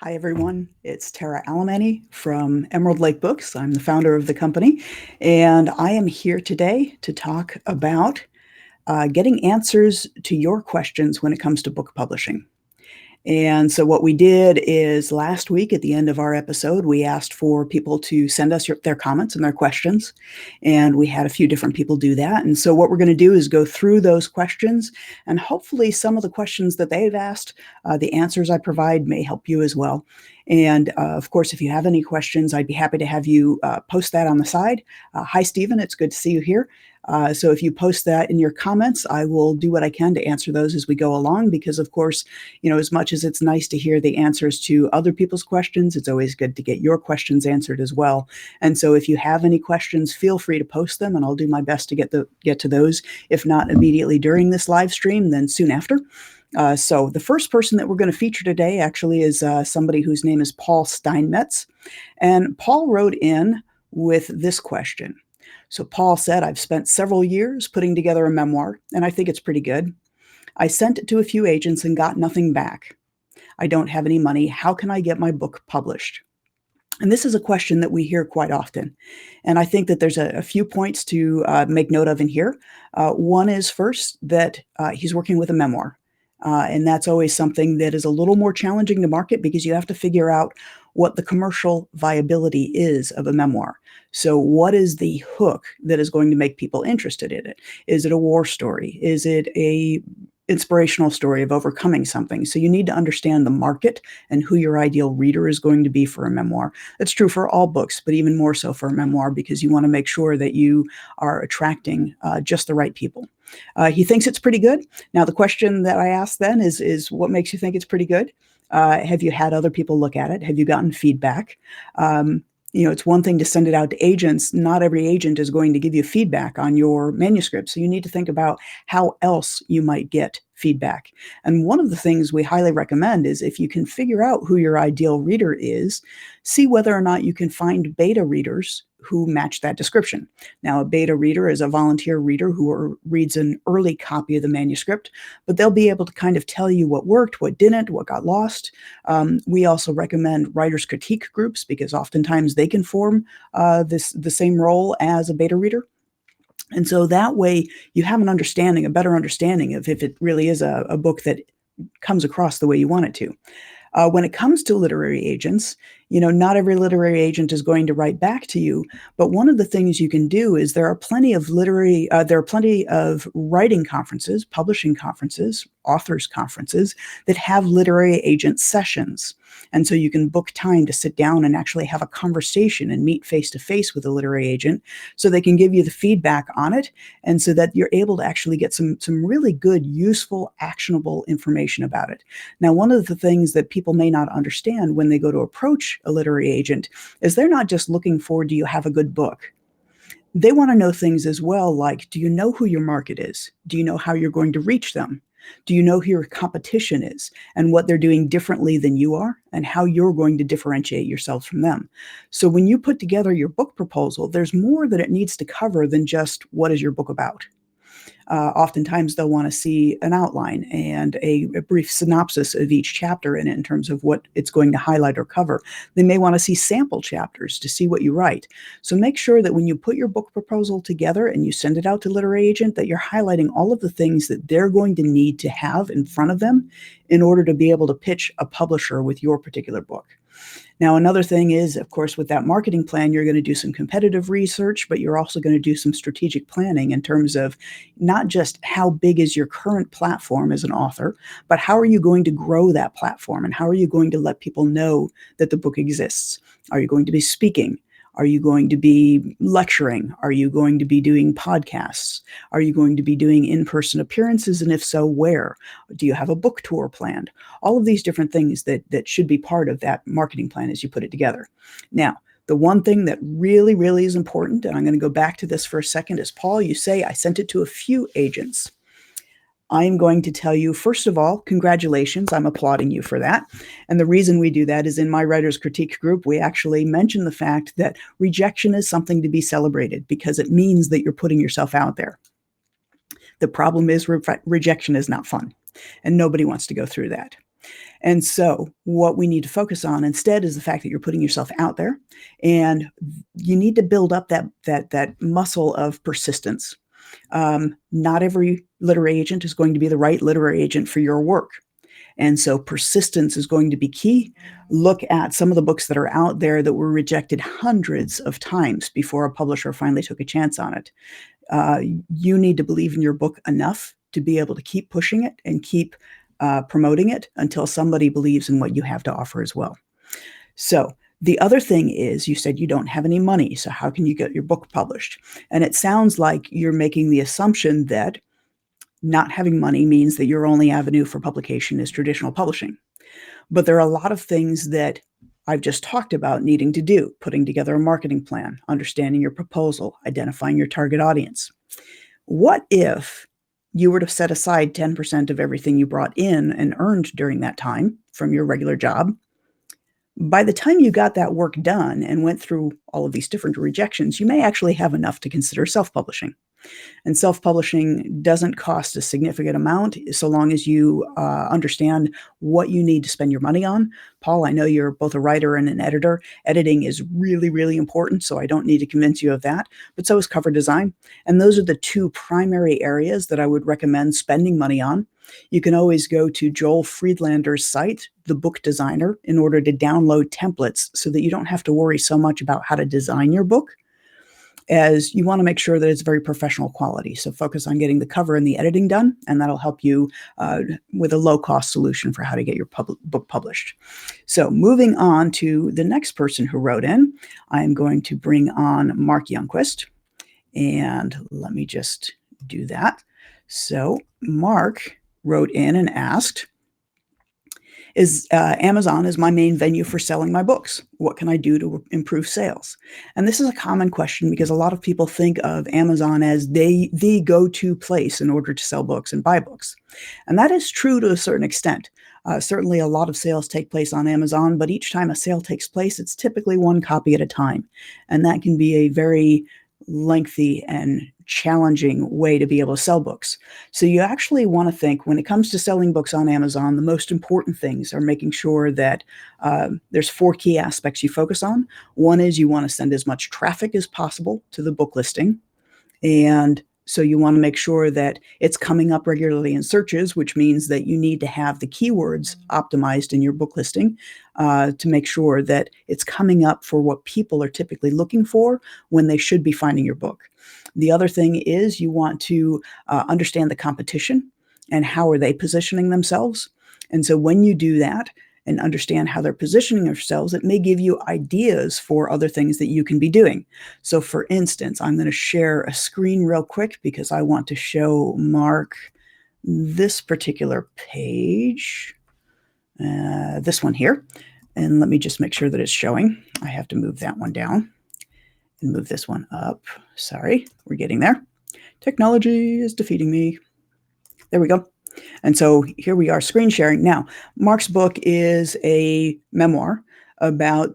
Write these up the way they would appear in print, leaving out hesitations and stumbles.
Hi, everyone. It's Tara Alemany from Emerald Lake Books. I'm the founder of the company, and I am here today to talk about getting answers to your questions when it comes to book publishing. And so what we did is last week at the end of our episode, we asked for people to send us their comments and their questions. And we had a few different people do that. And so what we're going to do is go through those questions, and hopefully some of the questions that they've asked, the answers I provide may help you as well. And of course, if you have any questions, I'd be happy to have you post that on the side. Hi, Stephen. It's good to see you here. So if you post that in your comments, I will do what I can to answer those as we go along, because of course, as much as it's nice to hear the answers to other people's questions, it's always good to get your questions answered as well. And so if you have any questions, feel free to post them, and I'll do my best to get to those. If not immediately during this live stream, then soon after. So the first person that we're going to feature today actually is somebody whose name is Paul Steinmetz. And Paul wrote in with this question. So Paul said, I've spent several years putting together a memoir, and I think it's pretty good. I sent it to a few agents and got nothing back. I don't have any money. How can I get my book published? And this is a question that we hear quite often. And I think that there's a few points to make note of in here. One is first that he's working with a memoir. And that's always something that is a little more challenging to market, because you have to figure out what the commercial viability is of a memoir. So what is the hook that is going to make people interested in it? Is it a war story? Is it a inspirational story of overcoming something? So you need to understand the market and who your ideal reader is going to be for a memoir. That's true for all books, but even more so for a memoir, because you want to make sure that you are attracting just the right people. He thinks it's pretty good. Now, the question that I asked then is what makes you think it's pretty good? Have you had other people look at it? Have you gotten feedback? It's one thing to send it out to agents. Not every agent is going to give you feedback on your manuscript. So you need to think about how else you might get feedback. And one of the things we highly recommend is, if you can figure out who your ideal reader is, see whether or not you can find beta readers who match that description. Now, a beta reader is a volunteer reader who reads an early copy of the manuscript, but they'll be able to kind of tell you what worked, what didn't, what got lost. We also recommend writers' critique groups, because oftentimes they can form the same role as a beta reader. And so that way you have a better understanding of if it really is a book that comes across the way you want it to. When it comes to literary agents, not every literary agent is going to write back to you, but one of the things you can do is there are plenty of writing conferences, publishing conferences, authors conferences that have literary agent sessions. And so you can book time to sit down and actually have a conversation and meet face to face with a literary agent, so they can give you the feedback on it, and so that you're able to actually get some really good, useful, actionable information about it. Now, one of the things that people may not understand when they go to approach a literary agent is they're not just looking for, do you have a good book? They want to know things as well, like, do you know who your market is? Do you know how you're going to reach them? Do you know who your competition is and what they're doing differently than you are, and how you're going to differentiate yourself from them? So when you put together your book proposal, there's more that it needs to cover than just what is your book about. Oftentimes they'll want to see an outline and a brief synopsis of each chapter in it in terms of what it's going to highlight or cover. They may want to see sample chapters to see what you write. So make sure that when you put your book proposal together and you send it out to literary agent, that you're highlighting all of the things that they're going to need to have in front of them in order to be able to pitch a publisher with your particular book. Now, another thing is, of course, with that marketing plan, you're going to do some competitive research, but you're also going to do some strategic planning in terms of not just how big is your current platform as an author, but how are you going to grow that platform, and how are you going to let people know that the book exists? Are you going to be speaking? Are you going to be lecturing? Are you going to be doing podcasts? Are you going to be doing in-person appearances? And if so, where? Do you have a book tour planned? All of these different things that should be part of that marketing plan as you put it together. Now, the one thing that really, really is important, and I'm going to go back to this for a second, is, Paul, you say I sent it to a few agents. I'm going to tell you, first of all, congratulations. I'm applauding you for that. And the reason we do that is, in my writer's critique group, we actually mention the fact that rejection is something to be celebrated, because it means that you're putting yourself out there. The problem is rejection is not fun, and nobody wants to go through that. And so what we need to focus on instead is the fact that you're putting yourself out there, and you need to build up that muscle of persistence. Not every literary agent is going to be the right literary agent for your work. And so persistence is going to be key. Look at some of the books that are out there that were rejected hundreds of times before a publisher finally took a chance on it. You need to believe in your book enough to be able to keep pushing it and keep promoting it until somebody believes in what you have to offer as well. So the other thing is, you said you don't have any money, so how can you get your book published? And it sounds like you're making the assumption that not having money means that your only avenue for publication is traditional publishing. But there are a lot of things that I've just talked about needing to do: putting together a marketing plan, understanding your proposal, identifying your target audience. What if you were to set aside 10% of everything you brought in and earned during that time from your regular job? By the time you got that work done and went through all of these different rejections, you may actually have enough to consider self-publishing. And self-publishing doesn't cost a significant amount so long as you understand what you need to spend your money on. Paul, I know you're both a writer and an editor. Editing is really, really important, so I don't need to convince you of that. But so is cover design. And those are the two primary areas that I would recommend spending money on. You can always go to Joel Friedlander's site, The Book Designer, in order to download templates so that you don't have to worry so much about how to design your book, as you want to make sure that it's very professional quality. So focus on getting the cover and the editing done, and that'll help you with a low-cost solution for how to get your book published. So moving on to the next person who wrote in, I'm going to bring on Mark Youngquist, and let me just do that. So Mark wrote in and asked, Amazon is my main venue for selling my books. What can I do to improve sales? And this is a common question because a lot of people think of Amazon as the go-to place in order to sell books and buy books. And that is true to a certain extent. Certainly a lot of sales take place on Amazon, but each time a sale takes place, it's typically one copy at a time. And that can be a very lengthy and challenging way to be able to sell books. So you actually want to think, when it comes to selling books on Amazon, the most important things are making sure that there's 4 key aspects you focus on. One is you want to send as much traffic as possible to the book listing. And so you want to make sure that it's coming up regularly in searches, which means that you need to have the keywords optimized in your book listing to make sure that it's coming up for what people are typically looking for when they should be finding your book. The other thing is you want to understand the competition and how are they positioning themselves. And so when you do that and understand how they're positioning themselves, it may give you ideas for other things that you can be doing. So for instance, I'm going to share a screen real quick because I want to show Mark this particular page, this one here. And let me just make sure that it's showing. I have to move that one down and move this one up. Sorry, we're getting there. Technology is defeating me. There we go. And so here we are screen sharing. Now, Mark's book is a memoir about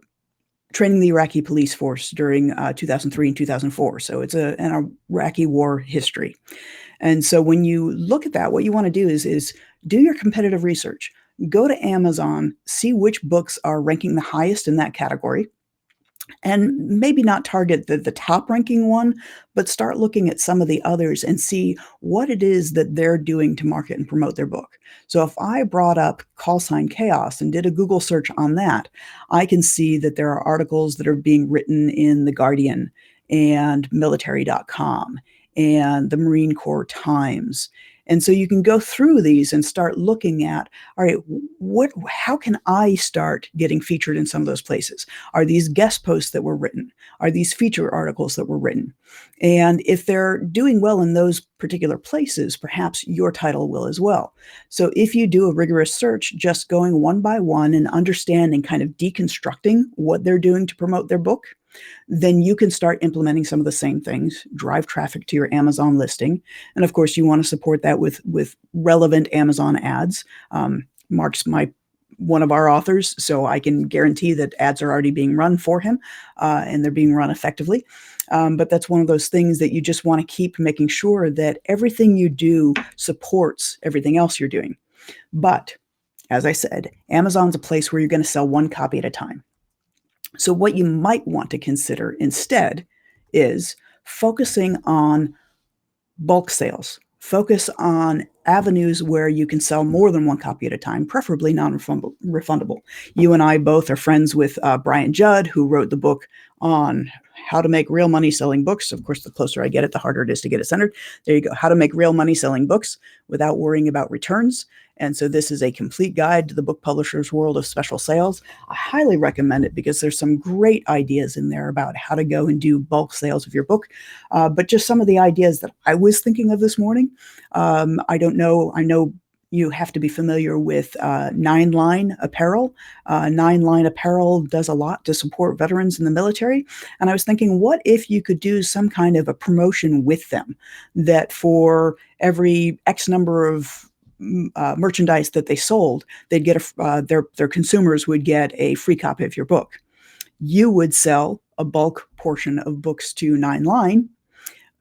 training the Iraqi police force during 2003 and 2004. So it's an Iraqi war history. And so when you look at that, what you want to do is do your competitive research. Go to Amazon, see which books are ranking the highest in that category, and maybe not target the top ranking one, but start looking at some of the others and see what it is that they're doing to market and promote their book. So if I brought up Call Sign Chaos and did a Google search on that, I can see that there are articles that are being written in The Guardian and military.com and the Marine Corps Times. And so you can go through these and start looking at, all right, how can I start getting featured in some of those places? Are these guest posts that were written? Are these feature articles that were written? And if they're doing well in those particular places, perhaps your title will as well. So if you do a rigorous search, just going one by one and understanding, kind of deconstructing what they're doing to promote their book, then you can start implementing some of the same things, drive traffic to your Amazon listing. And of course, you want to support that with relevant Amazon ads. Mark's one of our authors, so I can guarantee that ads are already being run for him and they're being run effectively. But that's one of those things that you just want to keep making sure that everything you do supports everything else you're doing. But as I said, Amazon's a place where you're going to sell one copy at a time. So, what you might want to consider instead is focusing on bulk sales. Focus on avenues where you can sell more than one copy at a time, preferably non-refundable. You and I both are friends with Brian Judd, who wrote the book on how to make real money selling books. Of course, the closer I get it, the harder it is to get it centered. There you go. How to make real money selling books without worrying about returns. And so this is a complete guide to the book publisher's world of special sales. I highly recommend it because there's some great ideas in there about how to go and do bulk sales of your book. But just some of the ideas that I was thinking of this morning. I don't know. I know you have to be familiar with Nine Line Apparel. Nine Line Apparel does a lot to support veterans in the military. And I was thinking, what if you could do some kind of a promotion with them that for every X number of merchandise that they sold, they'd get their consumers would get a free copy of your book. You would sell a bulk portion of books to Nine Line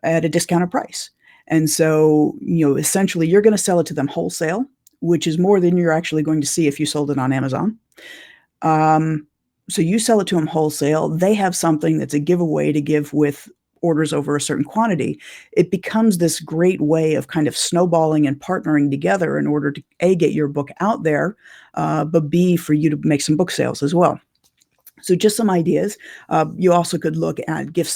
at a discounted price. And so, essentially you're going to sell it to them wholesale, which is more than you're actually going to see if you sold it on Amazon. So you sell it to them wholesale. They have something that's a giveaway to give with orders over a certain quantity. It becomes this great way of kind of snowballing and partnering together in order to A, get your book out there, but B, for you to make some book sales as well. So just some ideas. You also could look at gift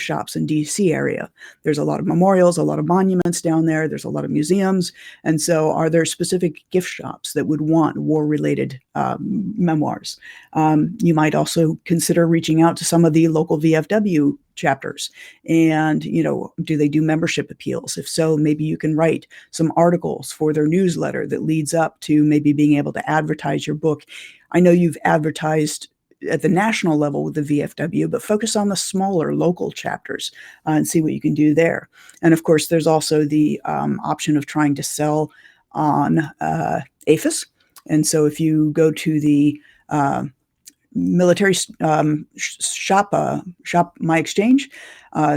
shops in DC area. There's a lot of memorials, a lot of monuments down there. There's a lot of museums. And so are there specific gift shops that would want war-related memoirs? You might also consider reaching out to some of the local VFW chapters and, do they do membership appeals? If so, maybe you can write some articles for their newsletter that leads up to maybe being able to advertise your book. I know you've advertised at the national level with the VFW, but focus on the smaller local chapters and see what you can do there. And of course, there's also the option of trying to sell on APHIS. And so if you go to the military shop My Exchange.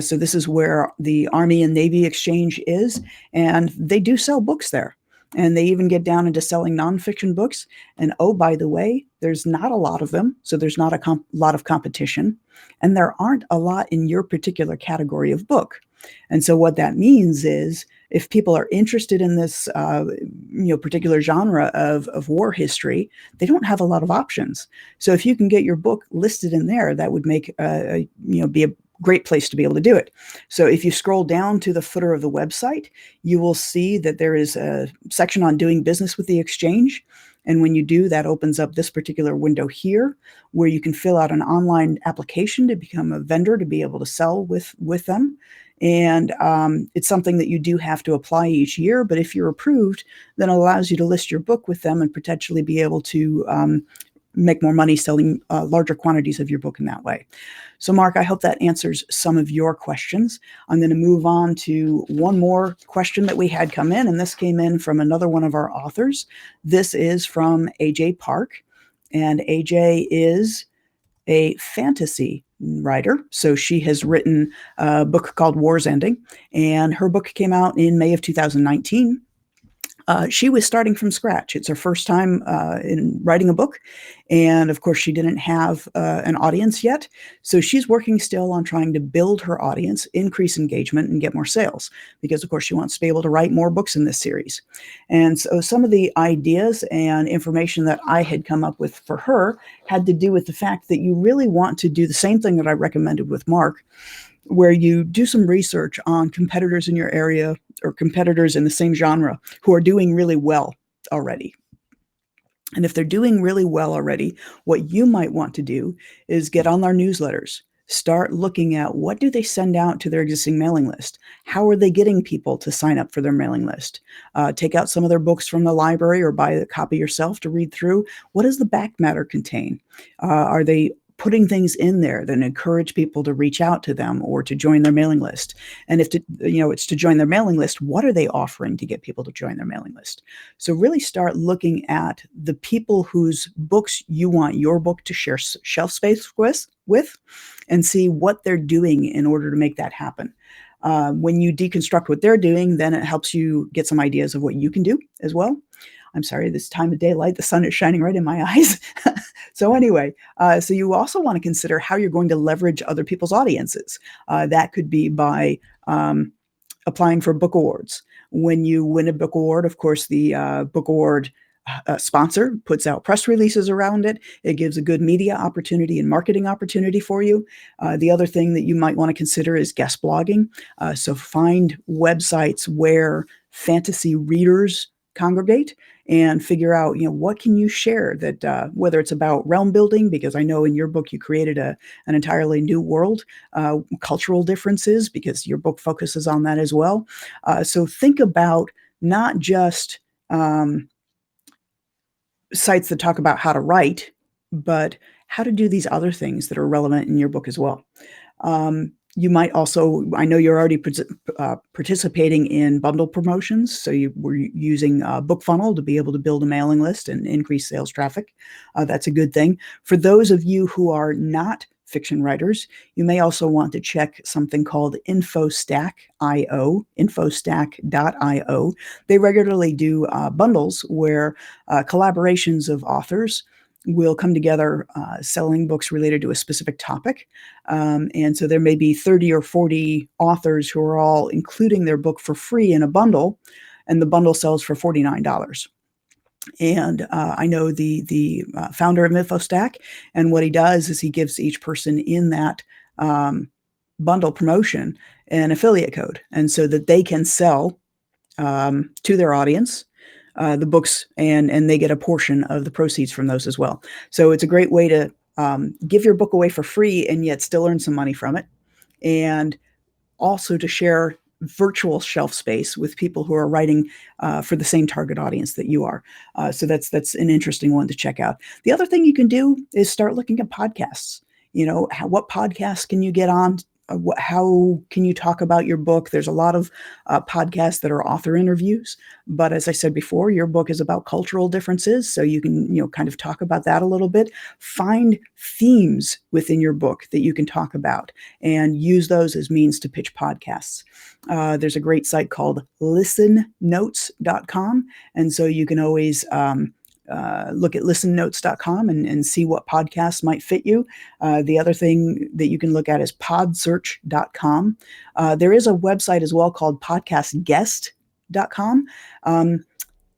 So this is where the Army and Navy Exchange is, and they do sell books there. And they even get down into selling nonfiction books. And oh, by the way, there's not a lot of them, so there's not a lot of competition. And there aren't a lot in your particular category of book. And so what that means is if people are interested in this particular genre of war history, they don't have a lot of options. So if you can get your book listed in there, that would make be a great place to be able to do it. So if you scroll down to the footer of the website, you will see that there is a section on doing business with the exchange. And when you do, that opens up this particular window here where you can fill out an online application to become a vendor to be able to sell with them. And it's something that you do have to apply each year. But if you're approved, then it allows you to list your book with them and potentially be able to make more money selling larger quantities of your book in that way. So, Mark, I hope that answers some of your questions. I'm going to move on to one more question that we had come in, and this came in from another one of our authors. This is from AJ Park, and AJ is a fantasy writer. So she has written a book called War's Ending, and her book came out in May of 2019. She was starting from scratch. It's her first time in writing a book. And of course, she didn't have an audience yet. So she's working still on trying to build her audience, increase engagement, and get more sales. Because, of course, she wants to be able to write more books in this series. And so some of the ideas and information that I had come up with for her had to do with the fact that you really want to do the same thing that I recommended with Mark, where you do some research on competitors in your area or competitors in the same genre who are doing really well already. And if they're doing really well already, what you might want to do is get on their newsletters. Start looking at what do they send out to their existing mailing list? How are they getting people to sign up for their mailing list? Take out some of their books from the library or buy a copy yourself to read through. What does the back matter contain? Are they putting things in there that encourage people to reach out to them or to join their mailing list? And if it's to join their mailing list, what are they offering to get people to join their mailing list? So really start looking at the people whose books you want your book to share shelf space with and see what they're doing in order to make that happen. When you deconstruct what they're doing, then it helps you get some ideas of what you can do as well. I'm sorry, this time of daylight, the sun is shining right in my eyes. So anyway, so you also want to consider how you're going to leverage other people's audiences. That could be by applying for book awards. When you win a book award, of course, the book award sponsor puts out press releases around it. It gives a good media opportunity and marketing opportunity for you. The other thing that you might want to consider is guest blogging. So find websites where fantasy readers congregate and figure out, what can you share that, whether it's about realm building, because I know in your book you created an entirely new world, cultural differences, because your book focuses on that as well. So think about not just sites that talk about how to write, but how to do these other things that are relevant in your book as well. You might also, I know you're already participating in bundle promotions, so you were using BookFunnel to be able to build a mailing list and increase sales traffic. That's a good thing. For those of you who are not fiction writers, you may also want to check something called InfoStack.io, infostack.io. They regularly do bundles where collaborations of authors will come together selling books related to a specific topic. And so there may be 30 or 40 authors who are all including their book for free in a bundle, and the bundle sells for $49. And I know the founder of InfoStack, and what he does is he gives each person in that bundle promotion an affiliate code, and so that they can sell to their audience the books, and they get a portion of the proceeds from those as well. So it's a great way to give your book away for free and yet still earn some money from it, and also to share virtual shelf space with people who are writing for the same target audience that you are. So that's an interesting one to check out. The other thing you can do is start looking at podcasts. What podcasts can you get on? How can you talk about your book? There's a lot of podcasts that are author interviews, but as I said before, your book is about cultural differences, so you can kind of talk about that a little bit. Find themes within your book that you can talk about and use those as means to pitch podcasts. There's a great site called listennotes.com, and so you can always look at listennotes.com and see what podcasts might fit you. The other thing that you can look at is podsearch.com. There is a website as well called podcastguest.com.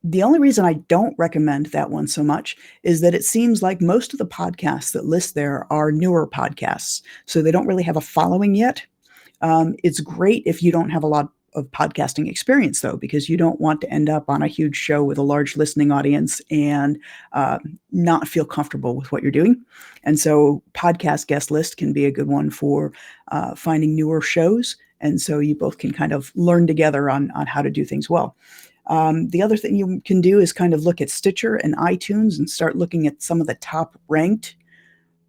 The only reason I don't recommend that one so much is that it seems like most of the podcasts that list there are newer podcasts, so they don't really have a following yet. It's great if you don't have a lot of podcasting experience, though, because you don't want to end up on a huge show with a large listening audience and not feel comfortable with what you're doing. And so podcast guest list can be a good one for finding newer shows. And so you both can kind of learn together on how to do things well. The other thing you can do is kind of look at Stitcher and iTunes and start looking at some of the top ranked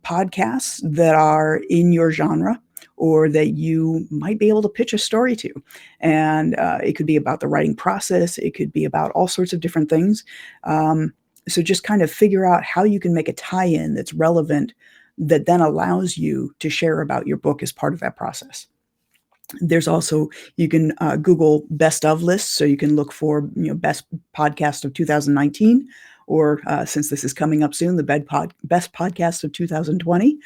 podcasts that are in your genre, or that you might be able to pitch a story to. And it could be about the writing process. It could be about all sorts of different things. So just kind of figure out how you can make a tie-in that's relevant, that then allows you to share about your book as part of that process. There's also, you can Google best of lists, so you can look for best podcast of 2019, or since this is coming up soon, the best podcast of 2020.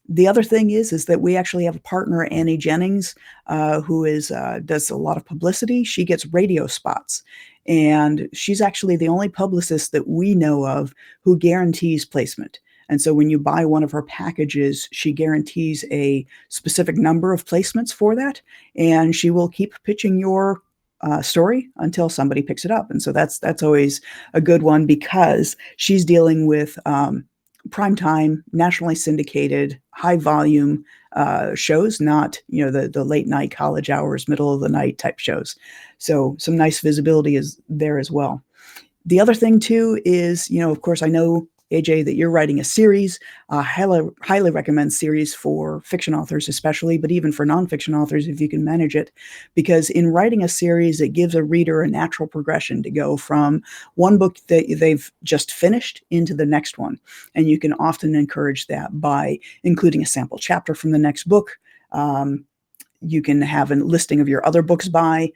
The other thing is that we actually have a partner, Annie Jennings, who does a lot of publicity. She gets radio spots, and she's actually the only publicist that we know of who guarantees placement. And so when you buy one of her packages, she guarantees a specific number of placements for that, and she will keep pitching your story until somebody picks it up. And so that's always a good one, because she's dealing with primetime, nationally syndicated, high volume shows, not the late night, college hours, middle of the night type shows. So some nice visibility is there as well. The other thing too is, of course, I know, AJ, that you're writing a series. Highly recommend series for fiction authors especially, but even for nonfiction authors if you can manage it, because in writing a series, it gives a reader a natural progression to go from one book that they've just finished into the next one. And you can often encourage that by including a sample chapter from the next book. You can have a listing of your other books by.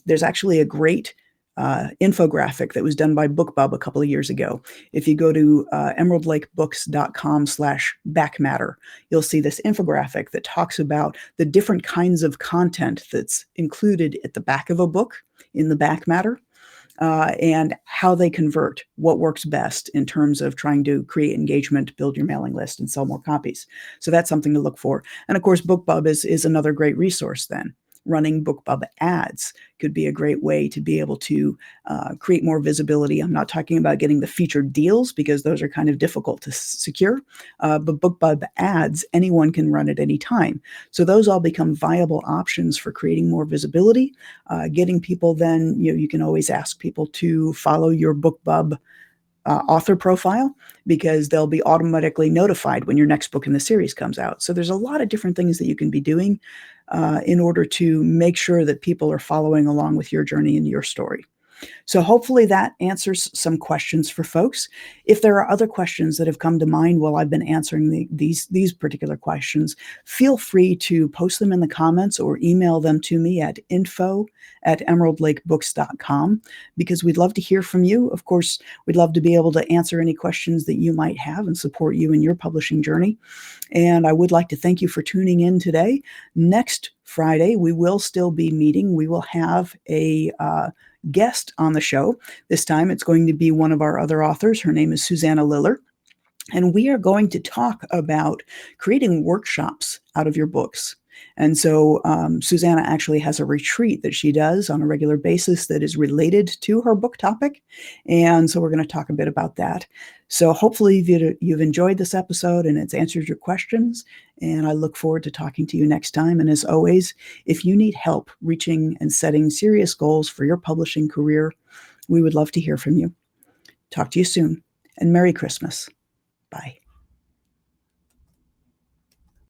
There's actually a great infographic that was done by BookBub a couple of years ago. If you go to emeraldlakebooks.com/backmatter, you'll see this infographic that talks about the different kinds of content that's included at the back of a book in the back matter, and how they convert, what works best in terms of trying to create engagement, build your mailing list, and sell more copies. So that's something to look for. And of course, BookBub is another great resource then. Running BookBub ads could be a great way to be able to create more visibility. I'm not talking about getting the featured deals because those are kind of difficult to secure, but BookBub ads, anyone can run at any time. So those all become viable options for creating more visibility, getting people then, you can always ask people to follow your BookBub author profile because they'll be automatically notified when your next book in the series comes out. So there's a lot of different things that you can be doing in order to make sure that people are following along with your journey and your story. So hopefully that answers some questions for folks. If there are other questions that have come to mind while I've been answering these particular questions, feel free to post them in the comments or email them to me at info@emeraldlakebooks.com because we'd love to hear from you. Of course, we'd love to be able to answer any questions that you might have and support you in your publishing journey. And I would like to thank you for tuning in today. Next Friday, we will still be meeting. We will have a guest on the show. This time it's going to be one of our other authors. Her name is Susanna Liller. And we are going to talk about creating workshops out of your books. And so Susanna actually has a retreat that she does on a regular basis that is related to her book topic. And so we're going to talk a bit about that. So hopefully you've enjoyed this episode and it's answered your questions. And I look forward to talking to you next time. And as always, if you need help reaching and setting serious goals for your publishing career, we would love to hear from you. Talk to you soon, and Merry Christmas. Bye.